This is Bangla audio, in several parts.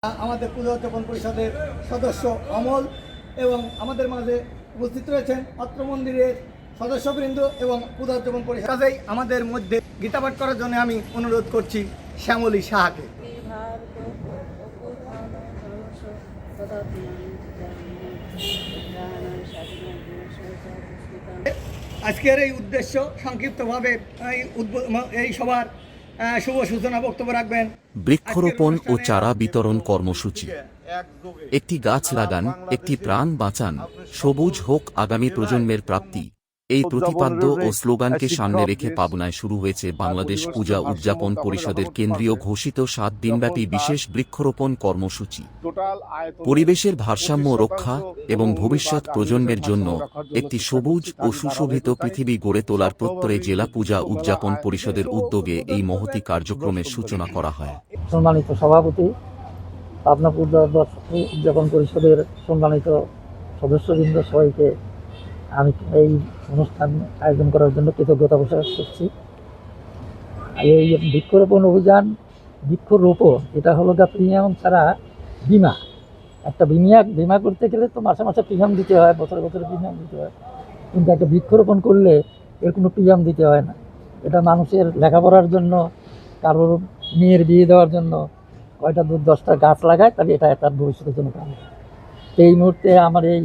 আমাদের পূজা উদযাপন পরিষদের সদস্য অমল এবং আমাদের মাঝে উপস্থিত রয়েছেন অত্র মন্দিরের সদস্যবৃন্দ এবং পূজা উদযাপন পরিষদ। কাজেই আমাদের মধ্যে গীতাপাঠ করার জন্য আমি অনুরোধ করছি শ্যামলী সাহাকে। আজকের এই উদ্দেশ্য সংক্ষিপ্তভাবে এই সবার শুভ সূচনা বক্তব্য রাখবেন। বৃক্ষরোপণ ও চারা বিতরণ কর্মসূচি। একটি গাছ লাগান, একটি প্রাণ বাঁচান, সবুজ হোক আগামী প্রজন্মের প্রাপ্তি। এই প্রতিপাদ্য ও স্লোগানকে সামনে রেখে পাবনায় শুরু হয়েছে বাংলাদেশ পূজা উদযাপন পরিষদের কেন্দ্রীয় ঘোষিত ৭ দিনব্যাপী বিশেষ বৃক্ষরোপণ কর্মসূচি। পরিবেশের ভারসাম্য রক্ষা এবং ভবিষ্যৎ প্রজন্মের জন্য একটি সবুজ ও সুশোভিত পৃথিবী গড়ে তোলার প্রত্যয়ে জেলা পূজা উদযাপন পরিষদের উদ্যোগে এই মহতী কার্যক্রমের সূচনা করা হয়। সম্মানিত সভাপতি, পাবনা পূজা উদযাপন পরিষদের সম্মানিত সদস্যবৃন্দ, সবাইকে আমি এই অনুষ্ঠান আয়োজন করার জন্য কৃতজ্ঞতা প্রকাশ করছি। এই বৃক্ষরোপণ অভিযান, বৃক্ষরোপণ এটা হলো প্রিমিয়াম ছাড়া বিমা। একটা বিমা করতে গেলে তো মাসে মাসে প্রিমিয়াম দিতে হয়, বছরে বছরে প্রিমিয়াম দিতে হয়, কিন্তু একটা বৃক্ষরোপণ করলে এর কোনো প্রিমিয়াম দিতে হয় না। এটা মানুষের লেখাপড়ার জন্য, কারোর মেয়ের বিয়ে দেওয়ার জন্য কয়টা 10টা গাছ লাগায়, তাহলে এটা তার ভবিষ্যতের জন্য কাজ। এই মুহূর্তে আমার এই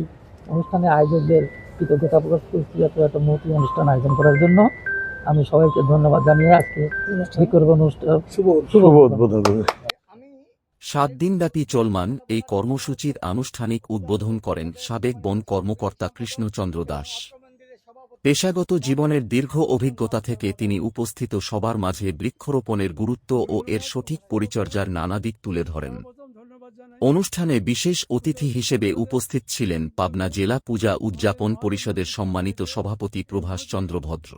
অনুষ্ঠানে আয়োজকদের কৃতজ্ঞতা প্রকাশ করছি এত মহতী অনুষ্ঠান আয়োজন করার জন্য। আমি সবাইকে ধন্যবাদ জানিয়ে আজকে বৃক্ষরোপণ অনুষ্ঠান শুভ উদ্বোধন করি। ৭ দিনব্যাপী চলমান এই কর্মসূচির আনুষ্ঠানিক উদ্বোধন করেন সাবেক বন কর্মকর্তা কৃষ্ণচন্দ্র দাস। পেশাগত জীবনের দীর্ঘ অভিজ্ঞতা থেকে তিনি উপস্থিত সবার মাঝে বৃক্ষরোপণের গুরুত্ব ও এর সঠিক পরিচর্যার নানা দিক তুলে ধরেন। অনুষ্ঠানে বিশেষ অতিথি হিসেবে উপস্থিত ছিলেন পাবনা জেলা পূজা উদযাপন পরিষদের সম্মানিত সভাপতি প্রভাস চন্দ্র ভদ্র।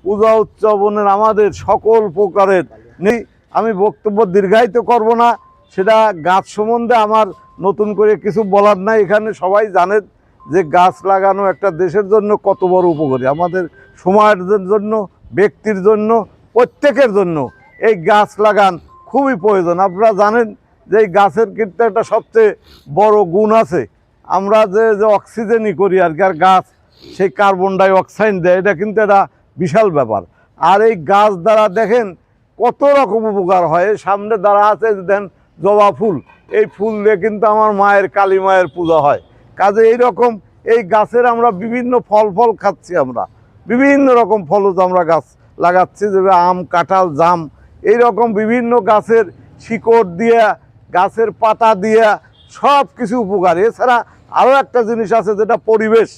পূজা উদযাপনের আমাদের সকল প্রকারের নেই, আমি বক্তব্য দীর্ঘায়িত করব না। সেটা গাছ সম্বন্ধে আমার নতুন করে কিছু বলার নাই। এখানে সবাই জানেন যে গাছ লাগানো একটা দেশের জন্য কত বড় উপকারী, আমাদের সমাজের জন্য, ব্যক্তির জন্য, প্রত্যেকের জন্য এই গাছ লাগান খুবই প্রয়োজন। আপনারা জানেন যে এই গাছের কিন্তু একটা সবচেয়ে বড় গুণ আছে, আমরা যে অক্সিজেনই করি আর কি, আর গাছ সেই কার্বন ডাই অক্সাইড দেয়, এটা কিন্তু একটা বিশাল ব্যাপার। আর এই গাছ দ্বারা দেখেন কত রকম উপকার হয়। সামনে দ্বারা আছে দেন জবা ফুল, এই ফুল দিয়ে কিন্তু আমার মায়ের কালী মায়ের পূজা হয়। কাজে এইরকম এই গাছের আমরা বিভিন্ন ফল খাচ্ছি, আমরা বিভিন্ন রকম ফলজ আমরা গাছ লাগাচ্ছি, যেভাবে আম, কাঁঠাল, জাম, এইরকম বিভিন্ন গাছের শিকড় দিয়ে, গাছের পাতা দিয়ে সব কিছু উপকার। এছাড়া আরও একটা জিনিস আছে যেটা পরিবেশ,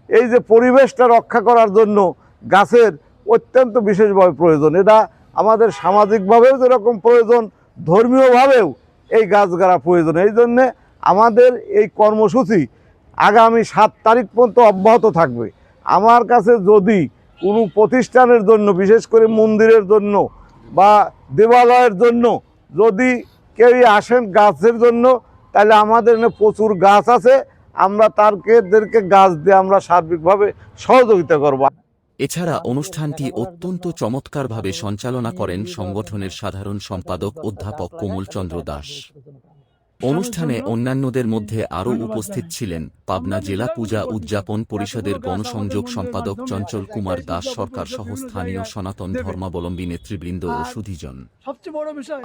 এই যে পরিবেশটা রক্ষা করার জন্য গাছের অত্যন্ত বিশেষভাবে প্রয়োজন। এটা আমাদের সামাজিকভাবেও যেরকম প্রয়োজন, ধর্মীয়ভাবেও এই গাছ গাড়া প্রয়োজন। এই জন্যে আমাদের এই কর্মসূচি আগামী 7 তারিখ পর্যন্ত অব্যাহত থাকবে। আমার কাছে যদি কোনো প্রতিষ্ঠানের জন্য, বিশেষ করে মন্দিরের জন্য বা দেবালয়ের জন্য যদি কেউই আসেন গাছের জন্য, তাহলে আমাদের এখানে প্রচুর গাছ আছে, আমরা তাদেরকে গাছ দিয়ে আমরা সার্বিকভাবে সহযোগিতা করব। এছাড়া অনুষ্ঠানটি অত্যন্ত চমৎকারভাবে সঞ্চালনা করেন সংগঠনের সাধারণ সম্পাদক অধ্যাপক কোমল চন্দ্র দাস। অনুষ্ঠানে অন্যান্যদের মধ্যে আরও উপস্থিত ছিলেন পাবনা জেলা পূজা উদযাপন পরিষদের গণসংযোগ সম্পাদক চঞ্চল কুমার দাস সরকার সহ স্থানীয় সনাতন ধর্মাবলম্বী নেতৃবৃন্দ ও সুধীজন।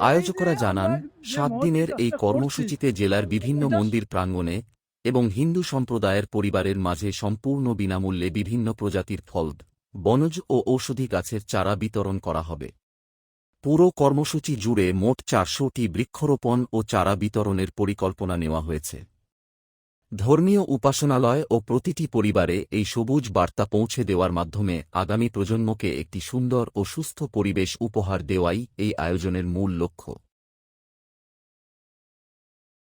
আয়োজকরা জানান, ৭ দিনের এই কর্মসূচিতে জেলার বিভিন্ন মন্দির প্রাঙ্গণে এবং হিন্দু সম্প্রদায়ের পরিবারের মাঝে সম্পূর্ণ বিনামূল্যে বিভিন্ন প্রজাতির ফল, বনজ ও ঔষধি গাছের চারা বিতরণ করা হবে। পুরো কর্মসূচি জুড়ে মোট ৪০০টি বৃক্ষরোপণ ও চারা বিতরণের পরিকল্পনা নেওয়া হয়েছে। ধর্মীয় উপাসনালয় ও প্রতিটি পরিবারে এই সবুজ বার্তা পৌঁছে দেওয়ার মাধ্যমে আগামী প্রজন্মকে একটি সুন্দর ও সুস্থ পরিবেশ উপহার দেওয়াই এই আয়োজনের মূল লক্ষ্য।